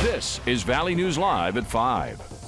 This is Valley News Live at 5.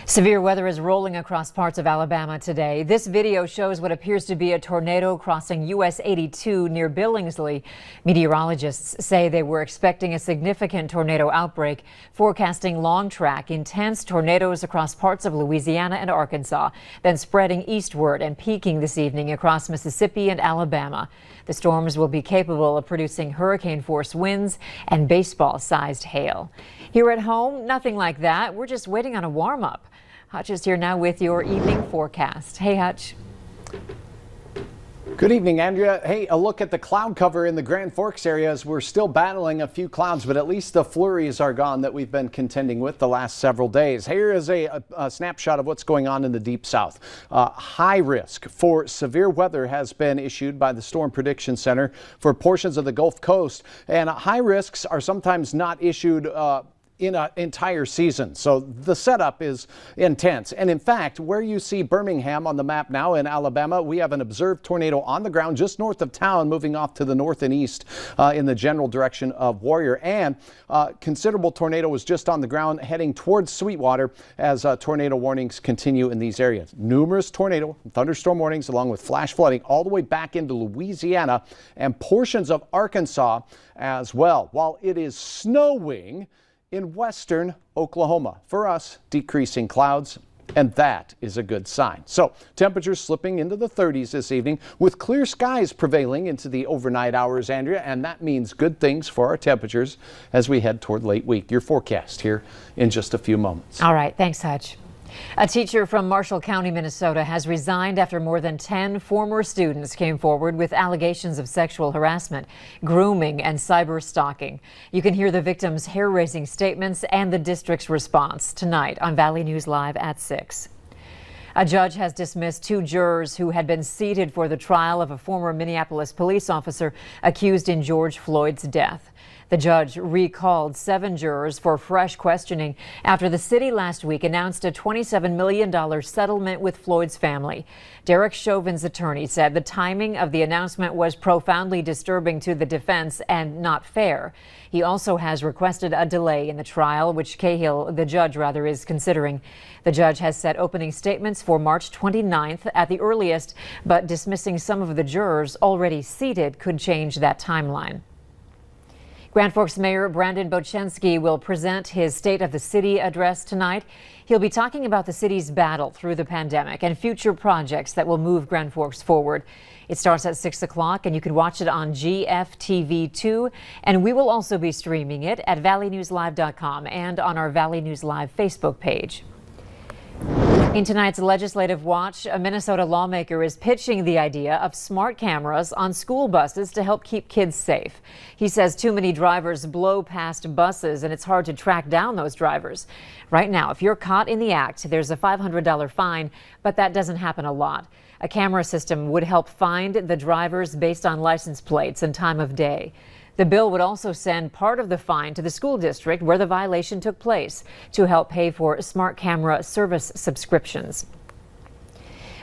Severe weather is rolling across parts of Alabama today. This video shows what appears to be a tornado crossing US 82 near Billingsley. Meteorologists say they were expecting a significant tornado outbreak, forecasting long track, intense tornadoes across parts of Louisiana and Arkansas, then spreading eastward and peaking this evening across Mississippi and Alabama. The storms will be capable of producing hurricane-force winds and baseball-sized hail. Here at home, nothing like that. We're just waiting on a warm-up. Hutch is here now with your evening forecast. Hey, Hutch. Good evening, Andrea. Hey, a look at the cloud cover in the Grand Forks areas. We're still battling a few clouds, but at least the flurries are gone that we've been contending with the last several days. Here is a snapshot of what's going on in the Deep South. High risk for severe weather has been issued by the Storm Prediction Center for portions of the Gulf Coast, and high risks are sometimes not issued in an entire season. So the setup is intense. And in fact, where you see Birmingham on the map now in Alabama, we have an observed tornado on the ground just north of town, moving off to the north and east in the general direction of Warrior. And considerable tornado was just on the ground heading towards Sweetwater as tornado warnings continue in these areas. Numerous tornado and thunderstorm warnings along with flash flooding all the way back into Louisiana and portions of Arkansas as well. While it is snowing in western Oklahoma. For us, decreasing clouds, and that is a good sign. So temperatures slipping into the 30s this evening with clear skies prevailing into the overnight hours, Andrea, and that means good things for our temperatures as we head toward late week. Your forecast here in just a few moments. All right, thanks, Hutch. A teacher from Marshall County, Minnesota has resigned after more than 10 former students came forward with allegations of sexual harassment, grooming, and cyber stalking. You can hear the victims' hair-raising statements and the district's response tonight on Valley News Live at 6. A judge has dismissed 2 jurors who had been seated for the trial of a former Minneapolis police officer accused in George Floyd's death. The judge recalled 7 jurors for fresh questioning after the city last week announced a $27 million settlement with Floyd's family. Derek Chauvin's attorney said the timing of the announcement was profoundly disturbing to the defense and not fair. He also has requested a delay in the trial, which Cahill, the judge, is considering. The judge has set opening statements for March 29th at the earliest, but dismissing some of the jurors already seated could change that timeline. Grand Forks Mayor Brandon Bochenski will present his State of the City address tonight. He'll be talking about the city's battle through the pandemic and future projects that will move Grand Forks forward. It starts at 6 o'clock and you can watch it on GFTV2. And we will also be streaming it at valleynewslive.com and on our Valley News Live Facebook page. In tonight's Legislative Watch, a Minnesota lawmaker is pitching the idea of smart cameras on school buses to help keep kids safe. He says too many drivers blow past buses and it's hard to track down those drivers. Right now, if you're caught in the act, there's a $500 fine, but that doesn't happen a lot. A camera system would help find the drivers based on license plates and time of day. The bill would also send part of the fine to the school district where the violation took place to help pay for smart camera service subscriptions.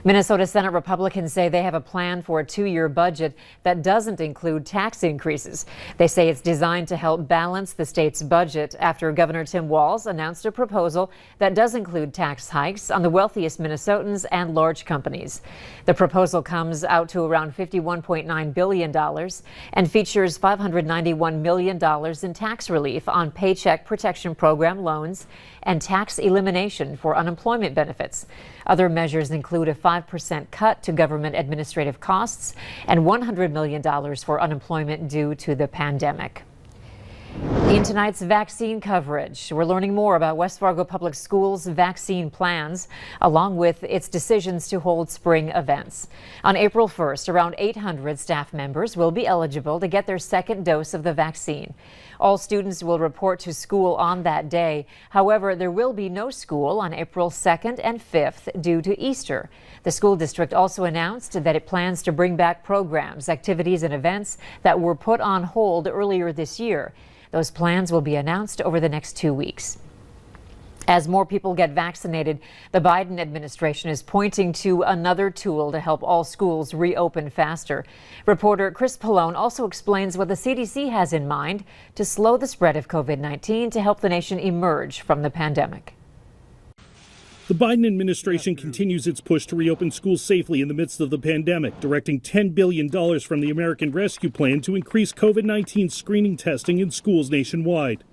Minnesota Senate Republicans say they have a plan for a 2-year budget that doesn't include tax increases. They say it's designed to help balance the state's budget after Governor Tim Walz announced a proposal that does include tax hikes on the wealthiest Minnesotans and large companies. The proposal comes out to around $51.9 billion and features $591 million in tax relief on Paycheck Protection Program loans and tax elimination for unemployment benefits. Other measures include a 5% cut to government administrative costs and $100 million for unemployment due to the pandemic. In tonight's vaccine coverage, we're learning more about West Fargo Public Schools' vaccine plans, along with its decisions to hold spring events. On April 1st, around 800 staff members will be eligible to get their second dose of the vaccine. All students will report to school on that day. However, there will be no school on April 2nd and 5th due to Easter. The school district also announced that it plans to bring back programs, activities, and events that were put on hold earlier this year. Those plans will be announced over the next 2 weeks. As more people get vaccinated, the Biden administration is pointing to another tool to help all schools reopen faster. Reporter Chris Pallone also explains what the CDC has in mind to slow the spread of COVID-19 to help the nation emerge from the pandemic. The Biden administration continues its push to reopen schools safely in the midst of the pandemic, directing $10 billion from the American Rescue Plan to increase COVID-19 screening testing in schools nationwide.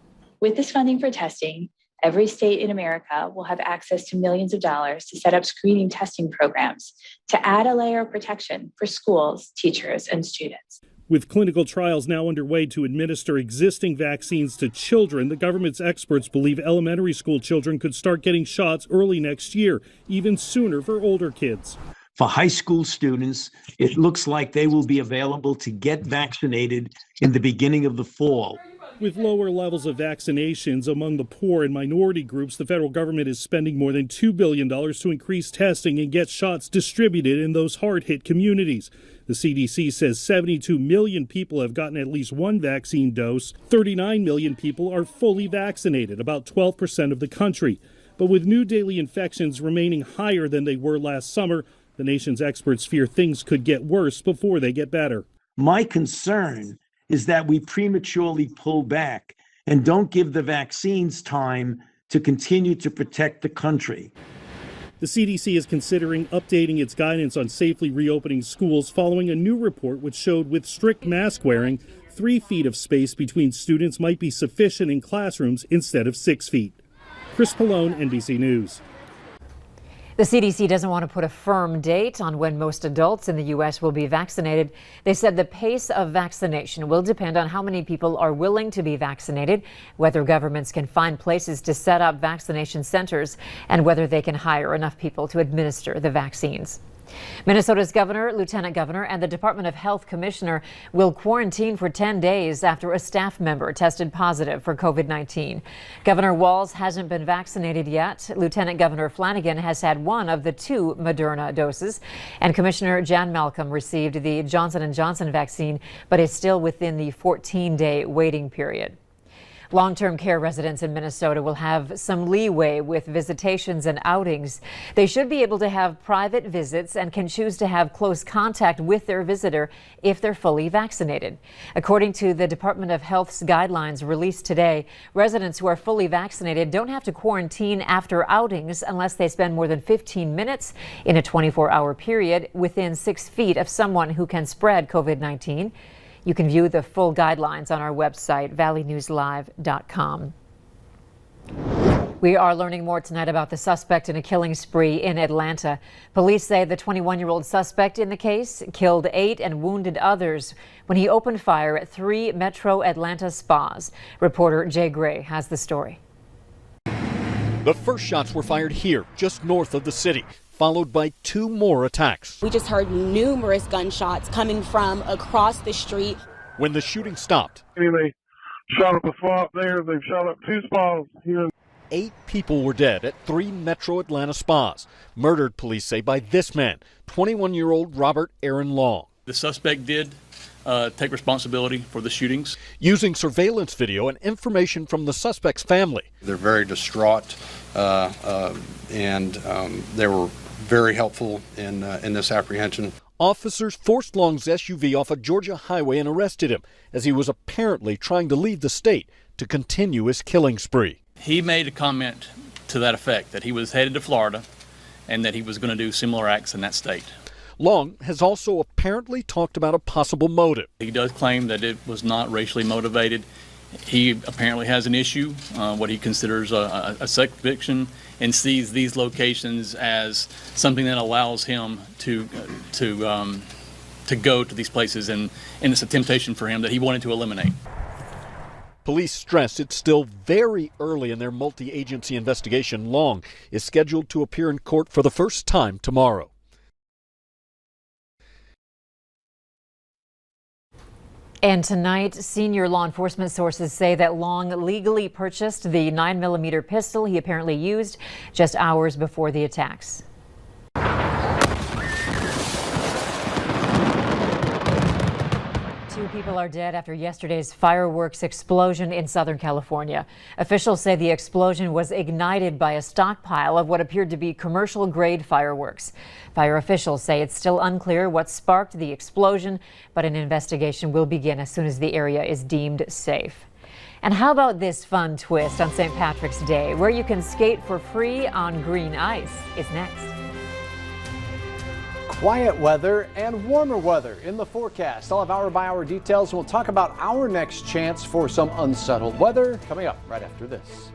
With this funding for testing, every state in America will have access to millions of dollars to set up screening testing programs to add a layer of protection for schools, teachers, and students. With clinical trials now underway to administer existing vaccines to children, the government's experts believe elementary school children could start getting shots early next year, even sooner for older kids. For high school students, it looks like they will be available to get vaccinated in the beginning of the fall. With lower levels of vaccinations among the poor and minority groups, the federal government is spending more than $2 billion to increase testing and get shots distributed in those hard-hit communities. The CDC says 72 million people have gotten at least one vaccine dose. 39 million people are fully vaccinated, about 12% of the country. But with new daily infections remaining higher than they were last summer, the nation's experts fear things could get worse before they get better. My concern is that we prematurely pull back and don't give the vaccines time to continue to protect the country. The CDC is considering updating its guidance on safely reopening schools following a new report which showed with strict mask wearing, 3 feet of space between students might be sufficient in classrooms instead of 6 feet. Chris Pallone, NBC News. The CDC doesn't want to put a firm date on when most adults in the U.S. will be vaccinated. They said the pace of vaccination will depend on how many people are willing to be vaccinated, whether governments can find places to set up vaccination centers, and whether they can hire enough people to administer the vaccines. Minnesota's governor, lieutenant governor, and the Department of Health commissioner will quarantine for 10 days after a staff member tested positive for COVID-19. Governor Walz hasn't been vaccinated yet. Lieutenant Governor Flanagan has had one of the 2 Moderna doses, and Commissioner Jan Malcolm received the Johnson & Johnson vaccine, but is still within the 14-day waiting period. Long-term care residents in Minnesota will have some leeway with visitations and outings. They should be able to have private visits and can choose to have close contact with their visitor if they're fully vaccinated. According to the Department of Health's guidelines released today, residents who are fully vaccinated don't have to quarantine after outings unless they spend more than 15 minutes in a 24-hour period within 6 feet of someone who can spread COVID-19. You can view the full guidelines on our website, valleynewslive.com. We are learning more tonight about the suspect in a killing spree in Atlanta. Police say the 21-year-old suspect in the case killed 8 and wounded others when he opened fire at 3 Metro Atlanta spas. Reporter Jay Gray has the story. The first shots were fired here, just north of the city, followed by 2 more attacks. We just heard numerous gunshots coming from across the street. When the shooting stopped, They shot up a spa up there. They've shot up 2 spas here. 8 people were dead at 3 Metro Atlanta spas, murdered, police say, by this man, 21-year-old Robert Aaron Long. The suspect did take responsibility for the shootings. Using surveillance video and information from the suspect's family. They're very distraught, and they were very helpful in this apprehension. Officers forced Long's SUV off a Georgia highway and arrested him as he was apparently trying to leave the state to continue his killing spree. He made a comment to that effect, that he was headed to Florida and that he was going to do similar acts in that state. Long has also apparently talked about a possible motive. He does claim that it was not racially motivated. He apparently has an issue, what he considers a sex addiction, and sees these locations as something that allows him to go to these places, and it's a temptation for him that he wanted to eliminate. Police stress it's still very early in their multi-agency investigation. Long is scheduled to appear in court for the first time tomorrow. And tonight, senior law enforcement sources say that Long legally purchased the 9mm pistol he apparently used just hours before the attacks. 2 people are dead after yesterday's fireworks explosion in Southern California. Officials say the explosion was ignited by a stockpile of what appeared to be commercial-grade fireworks. Fire officials say it's still unclear what sparked the explosion, but an investigation will begin as soon as the area is deemed safe. And how about this fun twist on St. Patrick's Day, where you can skate for free on green ice? Is next. Quiet weather and warmer weather in the forecast. I'll have hour-by-hour details, and we'll talk about our next chance for some unsettled weather coming up right after this.